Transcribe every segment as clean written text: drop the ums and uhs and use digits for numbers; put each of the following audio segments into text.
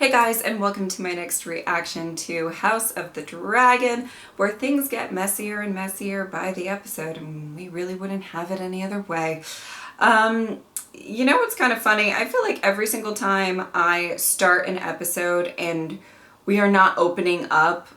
Hey guys, and welcome to my next reaction to House of the Dragon, where things get messier and messier by the episode, and we really wouldn't have it any other way. You know what's kind of funny? I feel like every single time I start an episode and we are not opening up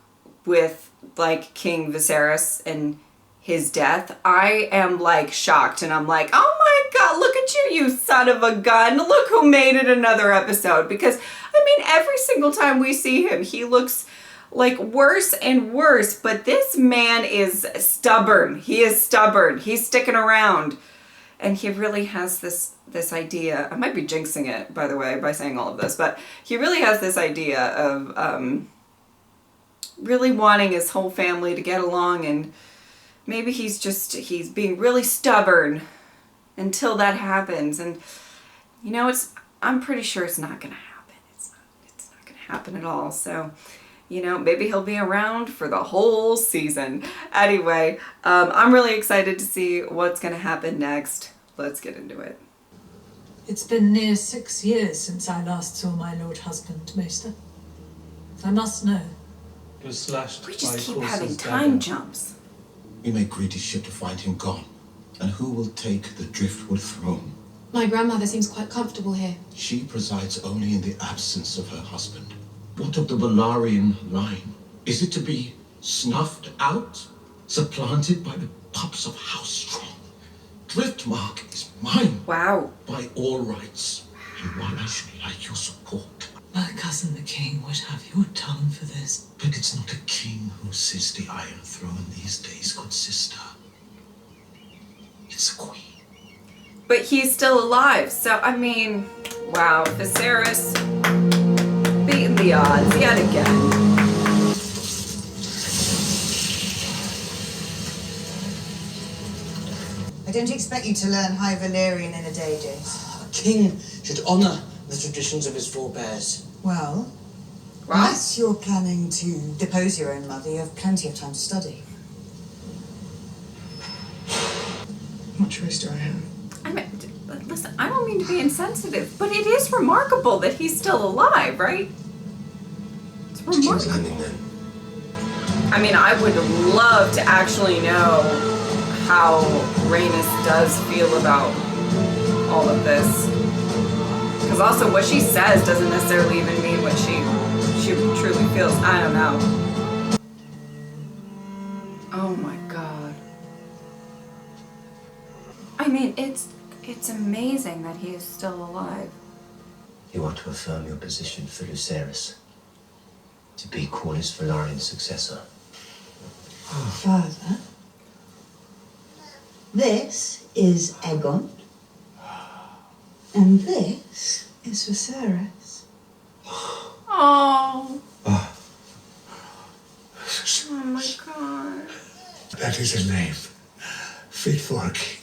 with like King Viserys and his death, I am like shocked and I'm like, oh my god, look at you son of a gun. Look who made it another episode. Because I mean, every single time we see him, he looks like worse and worse, but this man is stubborn. He is stubborn. He's sticking around. And he really has this idea. I might be jinxing it, by the way, by saying all of this, but he really has this idea of really wanting his whole family to get along, and maybe he's being really stubborn until that happens. And you know, I'm pretty sure it's not gonna happen. It's not gonna happen at all. So, you know, maybe he'll be around for the whole season. Anyway, I'm really excited to see what's gonna happen next. Let's get into it. It's been near 6 years since I last saw my lord husband, Maester. I must know. He was slashed We just by keep Corsa's having dagger. time jumps. We may greet his ship to find him gone. And who will take the driftwood throne? My grandmother seems quite comfortable here. She presides only in the absence of her husband. What of the Valarian line? Is it to be snuffed out? Supplanted by the pups of House Strong? Driftmark is mine. Wow. By all rights. And while I should like your support, My cousin the king would have your tongue for this. but it's not a king who sits the Iron Throne these days, good sister. It's a queen. But he's still alive, so I mean, wow, Viserys beating the odds yet again. I don't expect you to learn High Valyrian in a day, James. A king should honour the traditions of his forebears. Well, Right? unless you're planning to depose your own mother, you have plenty of time to study. What choice do I have? I mean, listen, I don't mean to be insensitive, but it is remarkable that he's still alive, right? It's King's remarkable. Landing then. I mean, I would love to actually know how Rhaenys does feel about all of this. Because also what she says doesn't necessarily even mean what she truly feels. I don't know. Oh my god. I mean, it's amazing that he is still alive. You want to affirm your position for Viserys, to be Corlys Velarion's successor. Father, this is Aegon, and this is Viserys. Oh. Oh my god. That is a name fit for a king.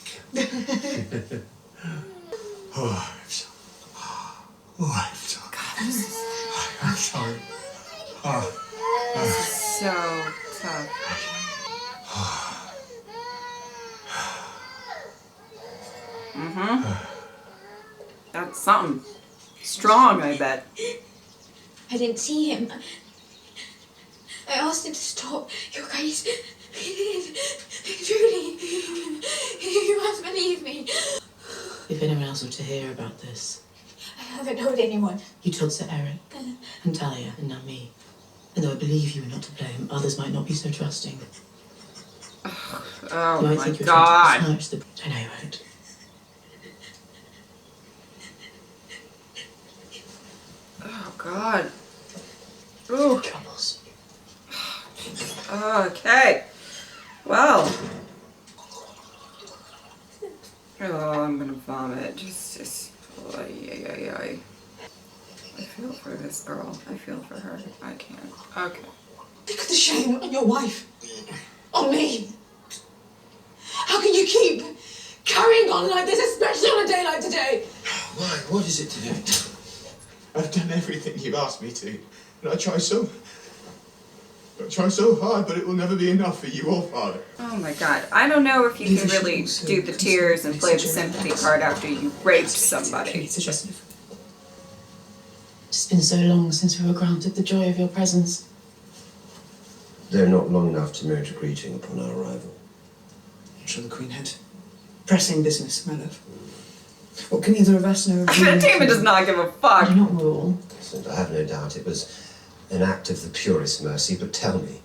Oh, I'm sorry. Oh, I'm sorry. God, this is I'm sorry. so tough. That's something strong, I bet. I didn't see him. I asked him to stop. Your Grace, he did. Truly, you must believe me. If anyone else were to hear about this, I haven't told anyone. you told Sir Eric, and Talia, and now me. And though I believe you were not to blame, others might not be so trusting. Oh You might my think you're god. trying to besmirch the... I know you won't. Oh god. Ooh. Troubles. Okay. Well. Oh, I'm gonna vomit. Just. Ay, ay, ay, ay. I feel for this girl. I feel for her. I can't. Okay. Look at the shame on your wife. On me. How can you keep carrying on like this, especially on a day like today? Why? What is it today? I've done everything you've asked me to. And I try so hard, but it will never be enough for you or Father. Oh my god. I don't know if you can really do the tears and play the sympathy card after you raped somebody. It's been so long since we were granted the joy of your presence. They're not long enough to merit a greeting upon our arrival. Shall the Queen head? Pressing business, my love. What can either of us know of Damon does not give a fuck. Do not rule. And I have no doubt it was an act of the purest mercy, but tell me,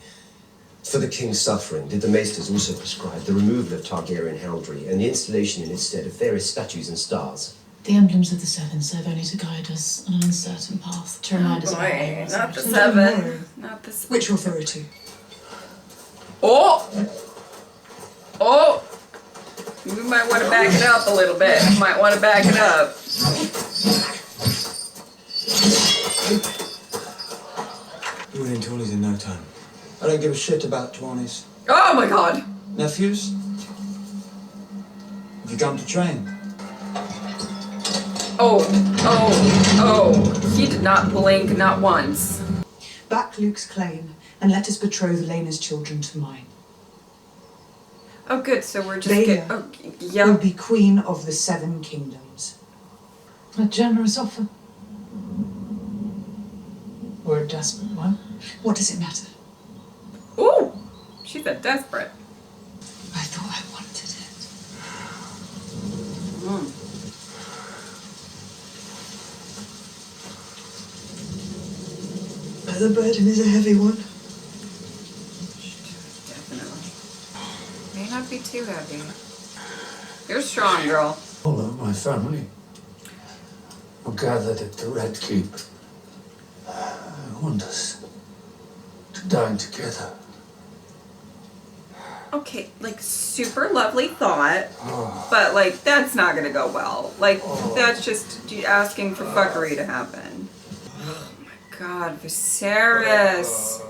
for the king's suffering, did the maesters also prescribe the removal of Targaryen heraldry and the installation in its stead of various statues and stars? The emblems of the Seven serve only to guide us on an uncertain path, to remind us of our aim. Not the Don't seven. worry. Not the seven. Which authority? Oh! Oh! We might want to back it up a little bit. Might want to back it up. We're in Tawny's in no time. I don't give a shit about Tawny's. Oh my god! Nephews? Have you come to train? Oh, oh, oh. He did not blink, not once. Back Luke's claim, and let us betroth Lena's children to mine. Oh, good, so we're just Leia Oh, will yeah. be queen of the Seven Kingdoms. A generous offer. Or a desperate one. What does it matter? Ooh! She said desperate. I thought I wanted it. The burden is a heavy one. Definitely. May not be too heavy. You're strong, girl. All of my family were gathered at the Red Keep. I want us to dine together. Okay, like, super lovely thought, but, like, that's not gonna go well. Like, that's just asking for fuckery to happen. Oh my god, Viserys.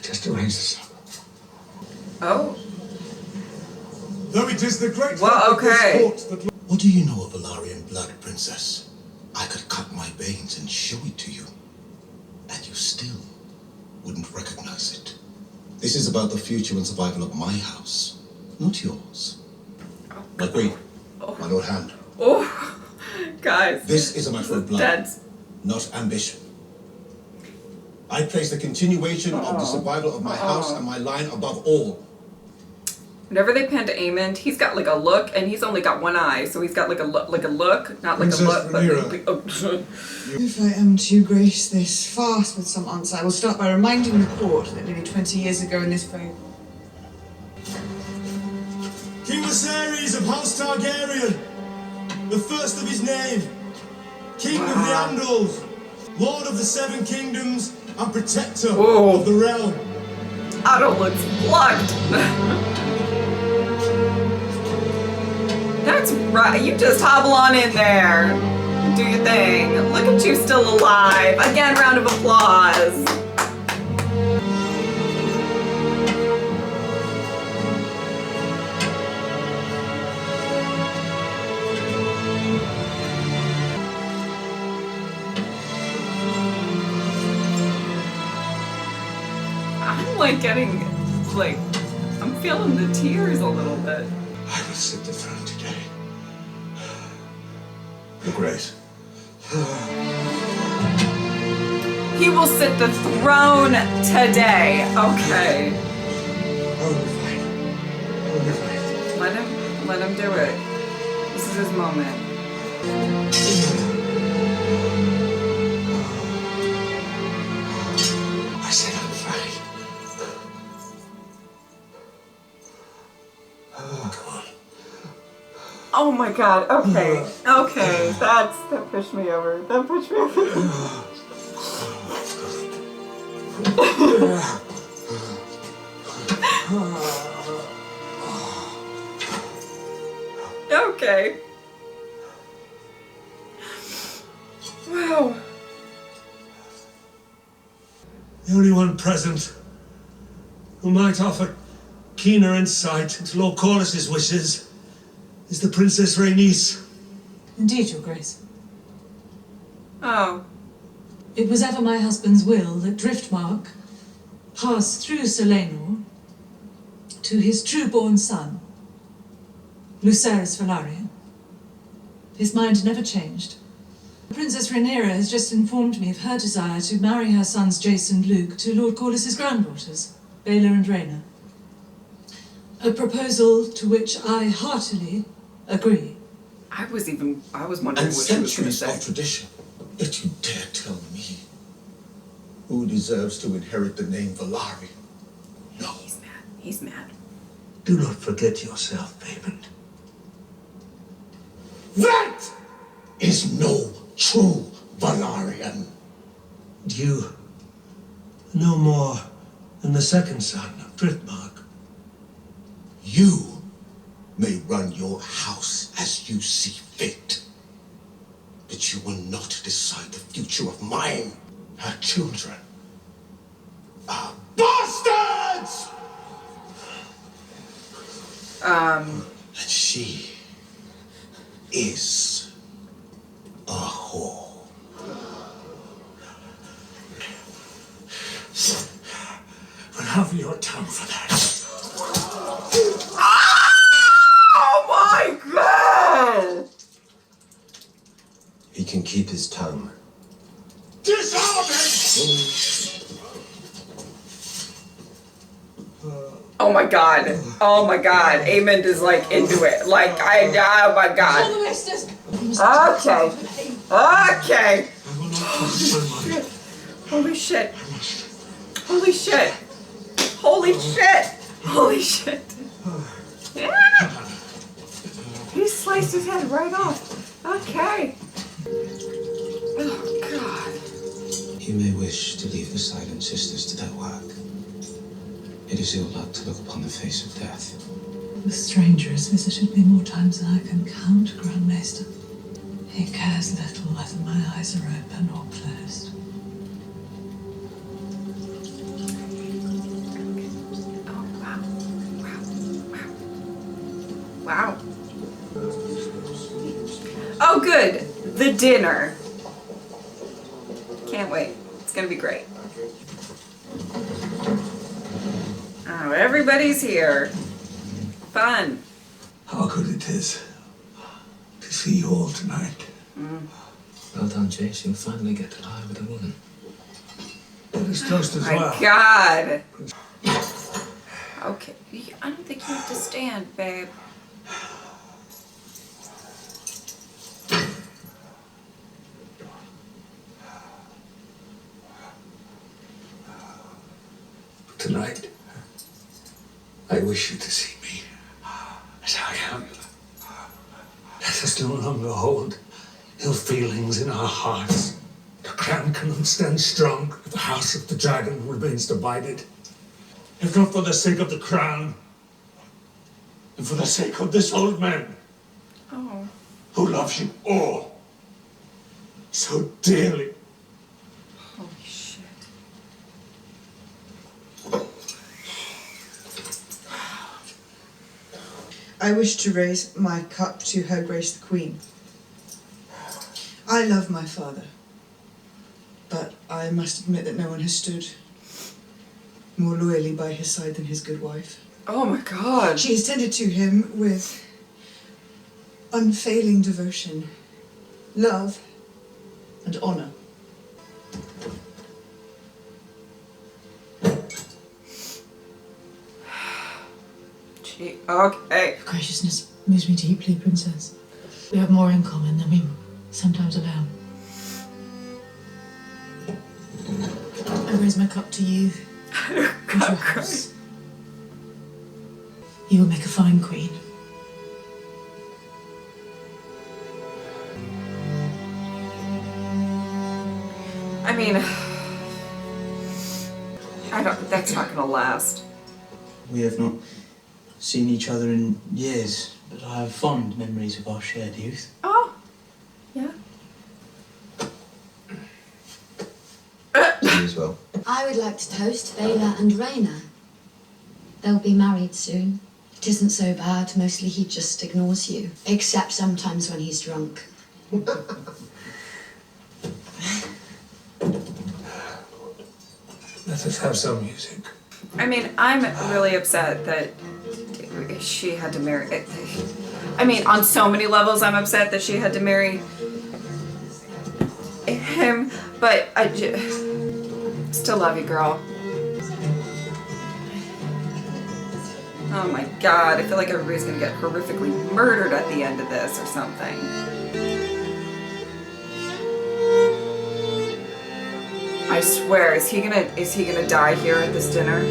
Just arrange this up. Oh, Though it is the great well, hope of this okay. court that... What do you know of Valarian blood, Princess? I could cut my veins and show it to you, and you still wouldn't recognize it. This is about the future and survival of my house, not yours. My queen, my lord hand. Oh, guys. This is a matter of blood, That's... not ambition. I place the continuation of the survival of my house and my line above all. Whenever they pan to Aemond, he's got like a look, and he's only got one eye, so he's got like a look, not like Princess a look, but Rhaenyra. like, oh. If I am to grace this fast with some answer, I will start by reminding the court that nearly 20 years ago in this very... King Viserys of House Targaryen, the first of his name, King of the Andals, Lord of the Seven Kingdoms, and Protector of the Realm. Otto looks plucked. That's right. You just hobble on in there. Do your thing. Look at you still alive. Again, round of applause. I'm like getting, like, I'm feeling the tears a little bit. I will sit the throne today. Your Grace. He will sit the throne today. Okay. I will be fine. I will be fine. Let him do it. This is his moment. I said I'm fine. Come on. Oh my god, okay. Okay. That pushed me over. That pushed me over. Okay. Wow. The only one present who might offer keener insight into Lord Corlys's wishes is the Princess Rhaenys. Indeed, Your Grace. Oh. It was ever my husband's will that Driftmark pass through Selenor to his true-born son, Viserys Velaryon. His mind never changed. Princess Rhaenyra has just informed me of her desire to marry her sons Jace and Luke to Lord Corlys's granddaughters, Baela and Rhaena. A proposal to which I heartily agree. I was wondering And what she was going to centuries say. of tradition. Yet you dare tell me who deserves to inherit the name Valari? No. He's mad. He's mad. Do not forget yourself, Aemond. That is no true Valarian. You no more than the second son of Driftmark. You may run your house as you see fit, but you will not decide the future of mine. Her children are bastards! And she is a whore. But have your tongue for that. Oh my god! He can keep his tongue. Disarm him! Oh my god. Oh my god. Aemond is like into it. Like, oh my god. Okay. Okay. Holy shit. Holy shit. Holy shit. Holy shit. Yeah. He sliced his head right off. Okay. Oh god. You may wish to leave the Silent Sisters to their work. It is ill luck to look upon the face of death. The stranger has visited me more times than I can count, Grand Maester. He cares little whether my eyes are open or closed. Oh, wow. Wow. Oh, good. The dinner. Can't wait. It's gonna be great. Oh, everybody's here. Fun. How good it is to see you all tonight. Well done, Jace. You'll finally get to lie with a woman. It is toast as My well. God. Okay. I don't think you have to stand, babe. Tonight, I wish you to see me as I am. Let us no longer hold ill feelings in our hearts. The crown cannot stand strong if the house of the dragon remains divided. If not for the sake of the crown, and for the sake of this old man, Oh. who loves you all so dearly. Holy shit. I wish to raise my cup to Her Grace the Queen. I love my father, but I must admit that no one has stood more loyally by his side than his good wife. Oh my god. She has tended to him with unfailing devotion, love, and honour. Okay. Your graciousness moves me deeply, Princess. We have more in common than we sometimes allow. I raise my cup to you and your house. You will make a fine queen. I mean, that's not gonna last. We have not seen each other in years, but I have fond memories of our shared youth. Oh. Yeah. You as well. I would like to toast Baela and Rhaena. They'll be married soon. It isn't so bad. Mostly he just ignores you. Except sometimes when he's drunk. Let us have some music. I mean, I'm really upset that she had to marry. I mean, on so many levels, I'm upset that she had to marry him, but I still love you, girl. Oh my god, I feel like everybody's gonna get horrifically murdered at the end of this or something. I swear, is he gonna die here at this dinner?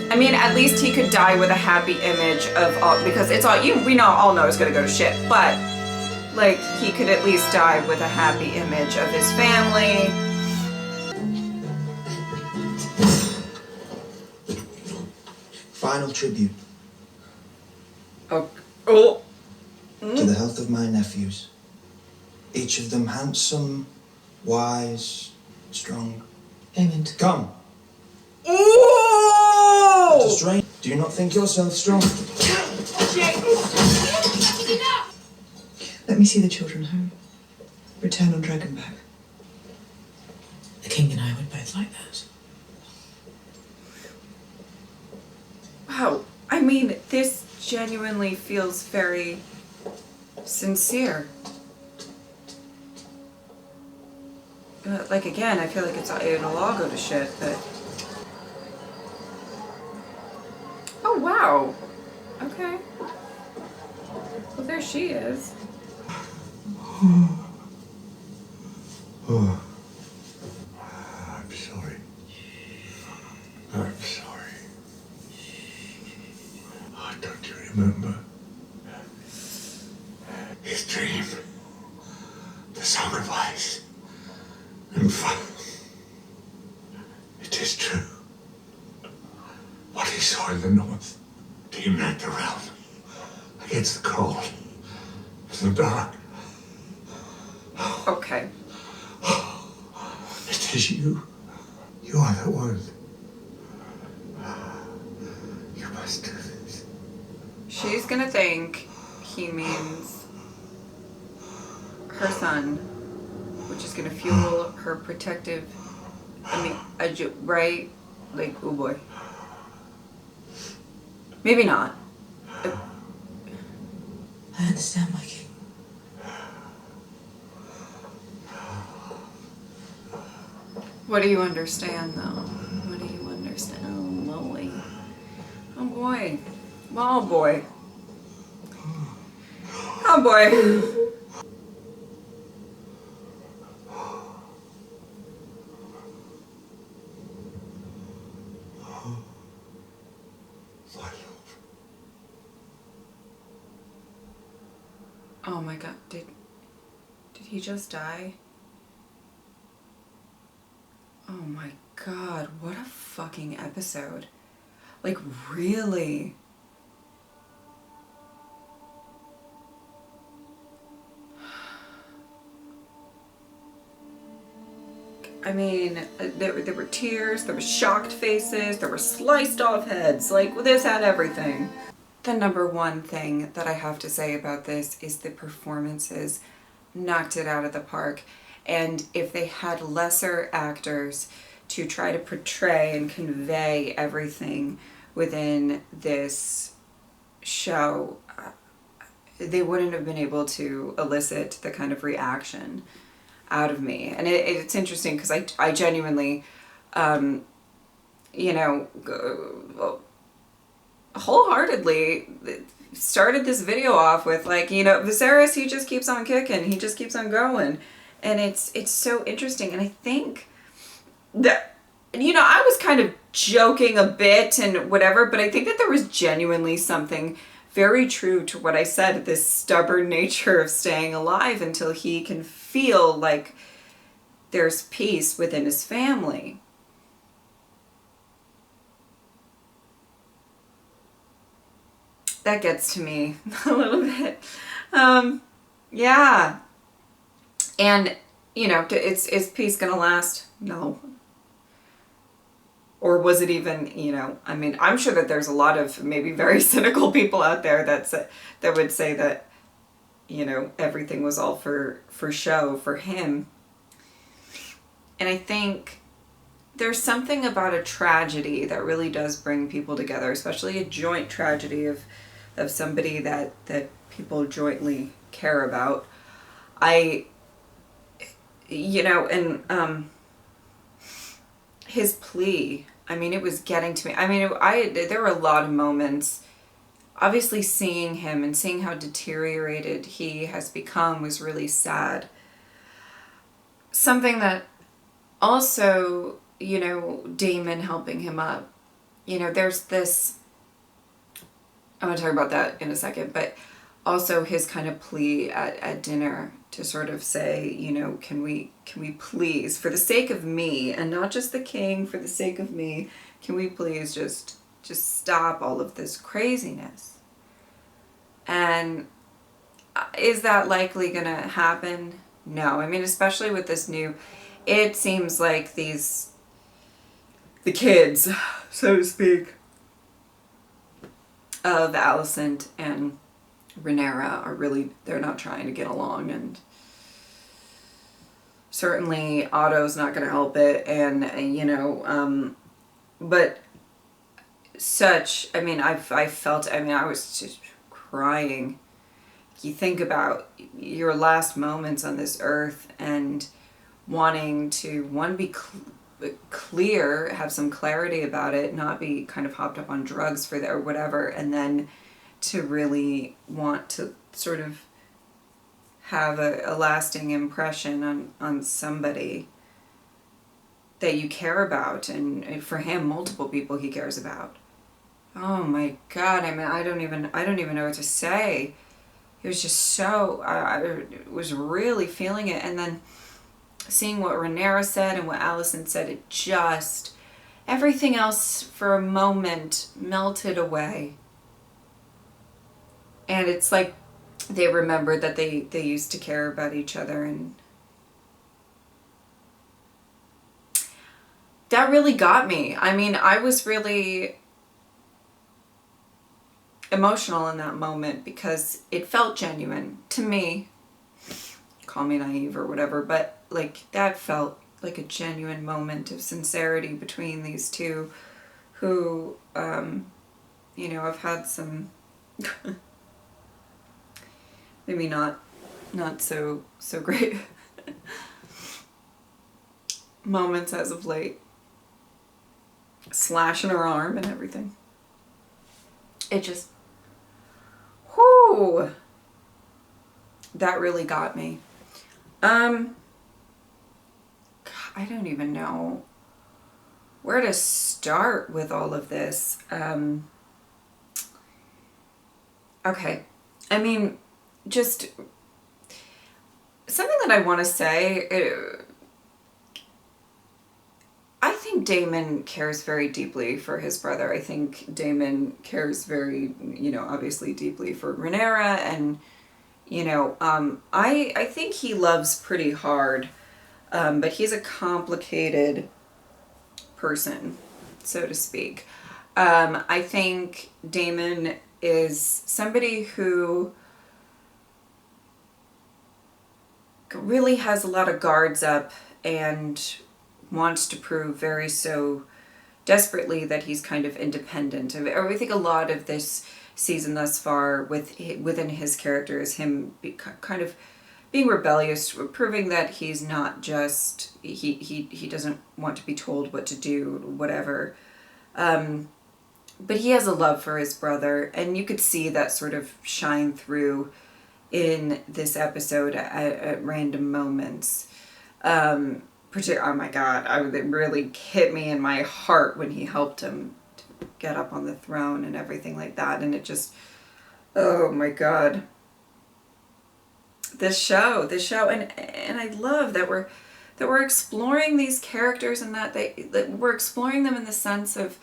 I mean, at least he could die with a happy image of all, because it's all we all know it's gonna go to shit, but like he could at least die with a happy image of his family. Final tribute. Oh. To the health of my nephews. Each of them handsome, wise, strong. Amen. Come. Ooh! Let us drain. Do you not think yourself strong? Let me see the children home. Return on Dragonback. The king and I would both like that. Wow. I mean, this genuinely feels very sincere. Like, again, I feel like it'll all go to shit, but... Oh, wow. Okay. Well, there she is. Oh. I'm sorry. I'm sorry. Oh, don't you remember? His dream. The Song of Ice and Fire. It is true. What he saw in the north to unite the realm against the cold and the dark. Okay. It is you. You are the one. You must do this. She's gonna think he means her son, which is gonna fuel her protective, right? Like, oh boy. Maybe not. I understand, my king. What do you understand, though? What do you understand? Oh, moly. Oh, boy. Oh, boy. Oh, boy. Oh, my God. Did he just die? Oh my god, what a fucking episode. Like, really? I mean, there were tears, there were shocked faces, there were sliced off heads. Like, this had everything. The number one thing that I have to say about this is the performances knocked it out of the park. And if they had lesser actors to try to portray and convey everything within this show, they wouldn't have been able to elicit the kind of reaction out of me. And it's interesting because I genuinely, you know, wholeheartedly started this video off with, like, you know, Viserys, he just keeps on kicking, he just keeps on going. And it's so interesting. And I think that, you know, I was kind of joking a bit and whatever, but I think that there was genuinely something very true to what I said, this stubborn nature of staying alive until he can feel like there's peace within his family. That gets to me a little bit. Yeah. And, you know, is peace gonna last? No. Or was it even, you know, I mean, I'm sure that there's a lot of maybe very cynical people out there that would say that, you know, everything was all for show for him. And I think there's something about a tragedy that really does bring people together, especially a joint tragedy of somebody that people jointly care about. And his plea, I mean, it was getting to me. I mean, there were a lot of moments. Obviously, seeing him and seeing how deteriorated he has become was really sad. Something that also, Damon helping him up. There's this, I'm going to talk about that in a second, but also his kind of plea at dinner to sort of say, can we please, for the sake of me, and not just the king, for the sake of me, can we please just stop all of this craziness? And is that likely going to happen? No. I mean, especially with this it seems like the kids, so to speak, of Alicent and Rhaenyra are really, they're not trying to get along, and certainly Otto's not going to help it, and but I felt, I was just crying. You think about your last moments on this earth and wanting to, be clear, have some clarity about it, not be kind of hopped up on drugs for that or whatever, and then to really want to sort of have a lasting impression on somebody that you care about, and for him, multiple people he cares about. Oh my God, I don't even know what to say. It was just so, I was really feeling it, and then seeing what Rhaenyra said and what Alicent said, it just, everything else for a moment melted away. And it's like they remembered that they used to care about each other, and that really got me. I was really emotional in that moment because it felt genuine to me. Call me naive or whatever, but that felt like a genuine moment of sincerity between these two who, I've had some maybe not so great moments as of late. Slashing her arm and everything. It just, whoo, that really got me. I don't even know where to start with all of this. Okay. Just something that I want to say. I think Damon cares very deeply for his brother. I think Damon cares very, obviously deeply for Rhaenyra, and, I think he loves pretty hard, but he's a complicated person, so to speak. I think Damon is somebody who really has a lot of guards up and wants to prove very so desperately that he's kind of independent. I think a lot of this season thus far within his character is him kind of being rebellious, proving that he's not just, he doesn't want to be told what to do, whatever. But he has a love for his brother, and you could see that sort of shine through in this episode at random moments. Oh my God, it really hit me in my heart when he helped him to get up on the throne and everything like that. And it just, oh my God. This show, and I love that we're exploring these characters, and that we're exploring them in the sense of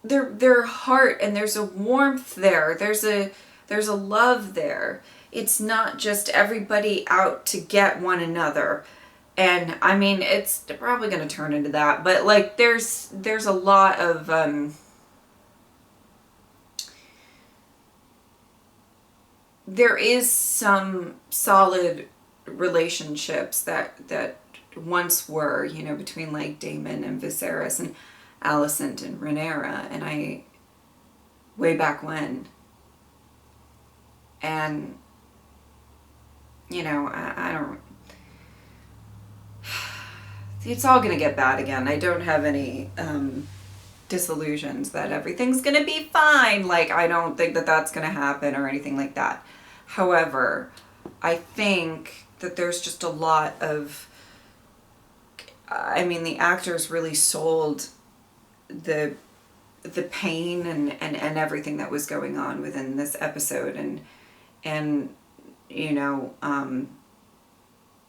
their heart, and there's a warmth there. There's a love there. It's not just everybody out to get one another. And it's probably going to turn into that, but there's a lot of there is some solid relationships that once were, you know, between like Daemon and Viserys and Alicent and Rhaenyra, and way back when. And, you know, I don't, it's all gonna get bad again. I don't have any disillusions that everything's gonna be fine. Like, I don't think that that's gonna happen or anything like that. However, I think that there's just a lot of, I mean, the actors really sold the pain and everything that was going on within this episode, and you know,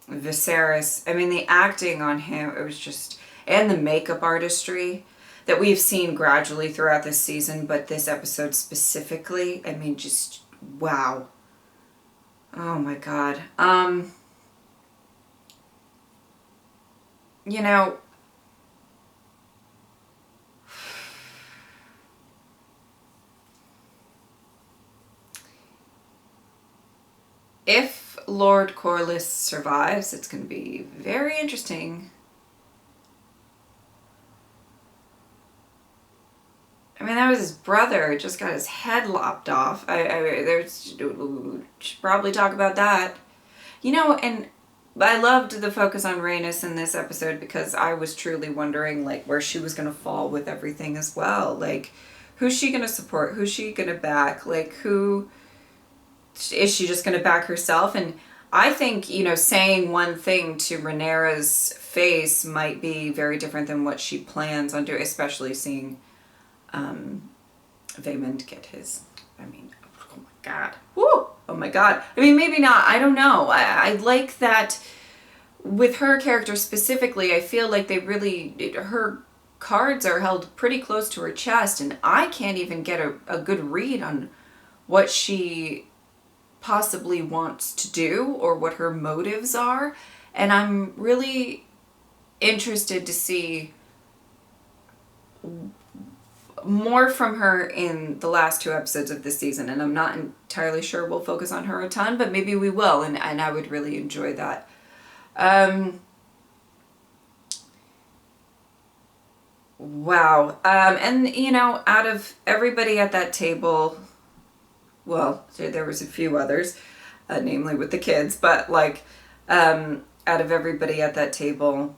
Viserys, I mean, the acting on him, it was just, and the makeup artistry that we've seen gradually throughout this season, but this episode specifically, I mean, just wow. Oh my God. You know, if Lord Corlys survives, it's going to be very interesting. I mean, that was his brother, just got his head lopped off. Should probably talk about that. You know, and I loved the focus on Rhaenys in this episode because I was truly wondering, like, where she was going to fall with everything as well. Like, who's she going to support? Who's she going to back? Like, who... is she just going to back herself? And I think, you know, saying one thing to Rhaenyra's face might be very different than what she plans on doing, especially seeing Vaemond get his, I mean, oh my God. Woo! Oh my God. I mean, maybe not. I don't know. I like that with her character specifically, I feel like they really, her cards are held pretty close to her chest, and I can't even get a good read on what she possibly wants to do or what her motives are. And I'm really interested to see more from her in the last 2 episodes of this season, and I'm not entirely sure we'll focus on her a ton, but maybe we will, and I would really enjoy that. Wow. And you know, out of everybody at that table, well, there was a few others, namely with the kids, but like, out of everybody at that table,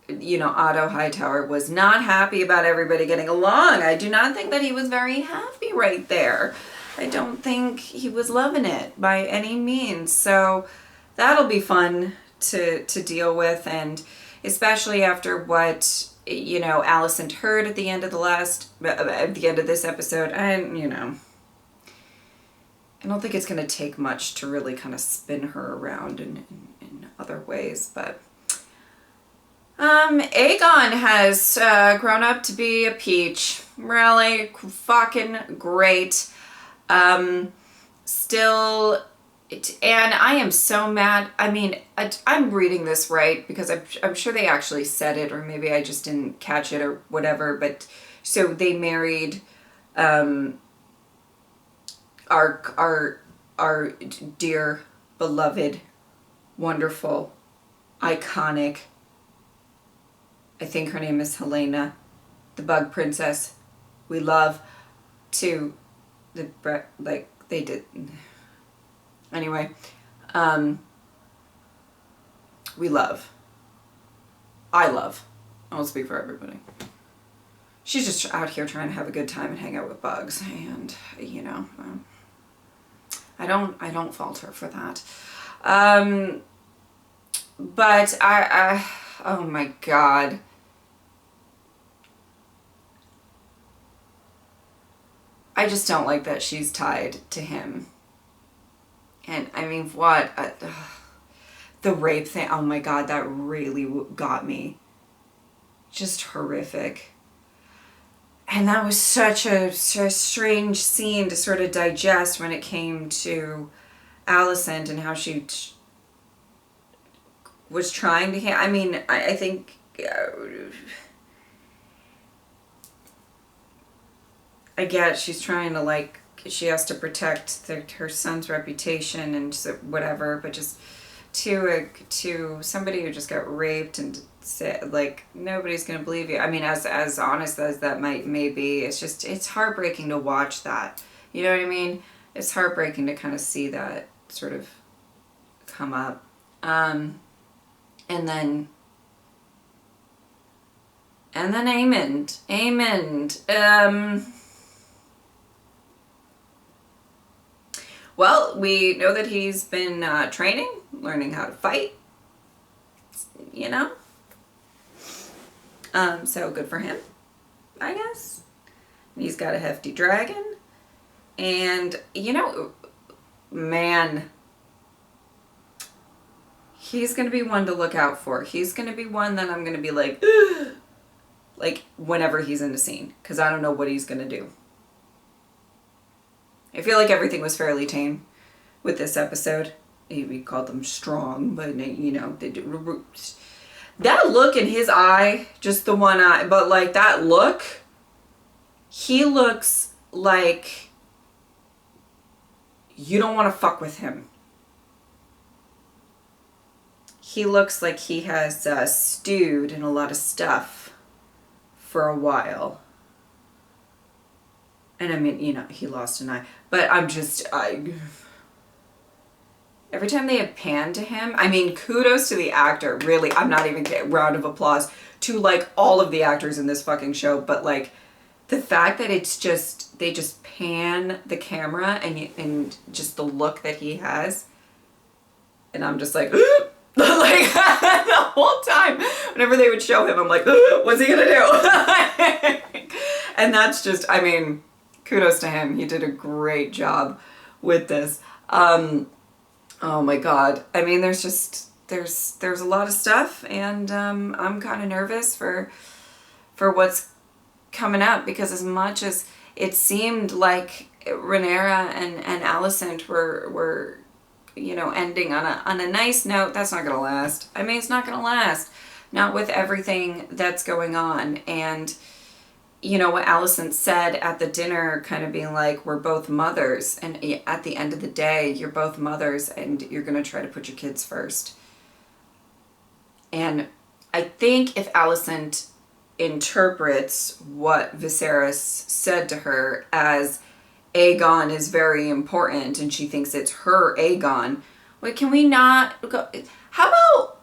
you know, Otto Hightower was not happy about everybody getting along. I do not think that he was very happy right there. I don't think he was loving it by any means. So that'll be fun to deal with, and especially after what, you know, Alicent heard at the end of this episode. And, you know, I don't think it's going to take much to really kind of spin her around in other ways, but Aegon has grown up to be a peach. Really fucking great. Still, and I am so mad. I mean, I'm reading this right because I'm sure they actually said it, or maybe I just didn't catch it or whatever. But so they married our dear, beloved, wonderful, iconic, I think her name is Helena, the Bug Princess. We love to the, like, they did. Anyway, we love. I love. I won't speak for everybody. She's just out here trying to have a good time and hang out with bugs, and you know, I don't fault her for that. But I oh my God. I just don't like that she's tied to him. And I mean, what? The rape thing, oh my God, that really got me. Just horrific. And that was such a strange scene to sort of digest when it came to Alicent and how she was trying to, I mean, I think, I get she's trying to, like, she has to protect her son's reputation and so whatever, but just to somebody who just got raped and said, like, nobody's gonna believe you. I mean, as honest as that may be, it's heartbreaking to watch that. You know what I mean? It's heartbreaking to kind of see that sort of come up. And then Aemond. Well, we know that he's been training, learning how to fight, you know? So good for him, I guess. He's got a hefty dragon. And, you know, man, he's going to be one to look out for. He's going to be one that I'm going to be like, ugh, like, whenever he's in the scene. Because I don't know what he's going to do. I feel like everything was fairly tame with this episode. We called them strong, but, you know, they do. That look in his eye, just the one eye, but like that look, he looks like you don't want to fuck with him. He looks like he has stewed in a lot of stuff for a while. And I mean, you know, he lost an eye. But every time they have panned to him, I mean, kudos to the actor, really. I'm not even getting round of applause to, like, all of the actors in this fucking show. But, like, the fact that it's just, they just pan the camera and just the look that he has. And I'm just like, like, the whole time, whenever they would show him, I'm like, what's he gonna do? And that's just, I mean, kudos to him. He did a great job with this. Oh my God. I mean, there's a lot of stuff, and I'm kind of nervous for what's coming up, because as much as it seemed like Rhaenyra and Alicent were you know, ending on a nice note, that's not gonna last. I mean, it's not gonna last. Not with everything that's going on. And you know what Alicent said at the dinner, kind of being like, we're both mothers, and at the end of the day, you're both mothers, and you're going to try to put your kids first. And I think if Alicent interprets what Viserys said to her as Aegon is very important, and she thinks it's her Aegon, wait, can we not go? How about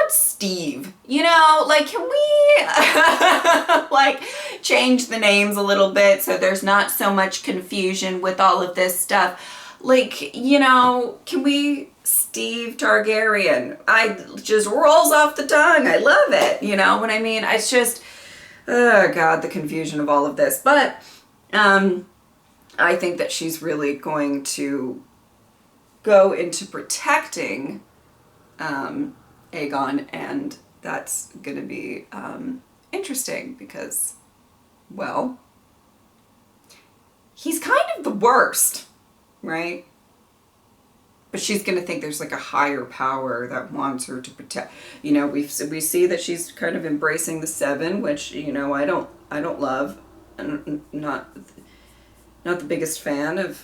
Steve? You know, like, can we like change the names a little bit so there's not so much confusion with all of this stuff? Like, you know, can we Steve Targaryen? I just rolls off the tongue. I love it. You know what I mean? It's just, oh God, the confusion of all of this. But I think that she's really going to go into protecting Aegon, and that's going to be interesting because, well, he's kind of the worst, right? But she's going to think there's like a higher power that wants her to protect. You know, we see that she's kind of embracing the Seven, which, you know, I don't love. I'm not the biggest fan of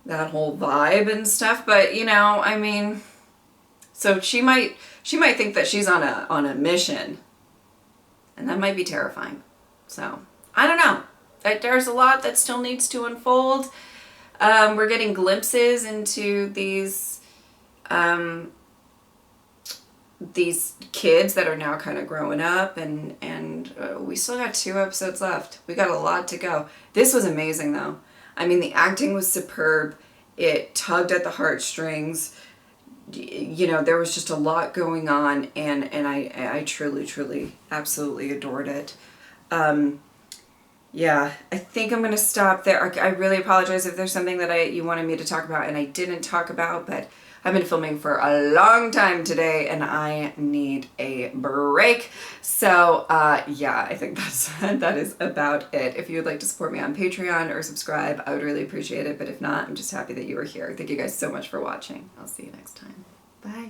that whole vibe and stuff, but you know, I mean, so she might think that she's on a mission, and that might be terrifying. So I don't know. There's a lot that still needs to unfold. We're getting glimpses into these kids that are now kind of growing up, and we still got 2 episodes left. We got a lot to go. This was amazing though. I mean, the acting was superb. It tugged at the heartstrings. You know, there was just a lot going on, and I truly, absolutely adored it. Yeah, I think I'm going to stop there. I really apologize if there's something that you wanted me to talk about and I didn't talk about, but I've been filming for a long time today and I need a break. So yeah, I think that is about it. If you would like to support me on Patreon or subscribe, I would really appreciate it. But if not, I'm just happy that you were here. Thank you guys so much for watching. I'll see you next time. Bye.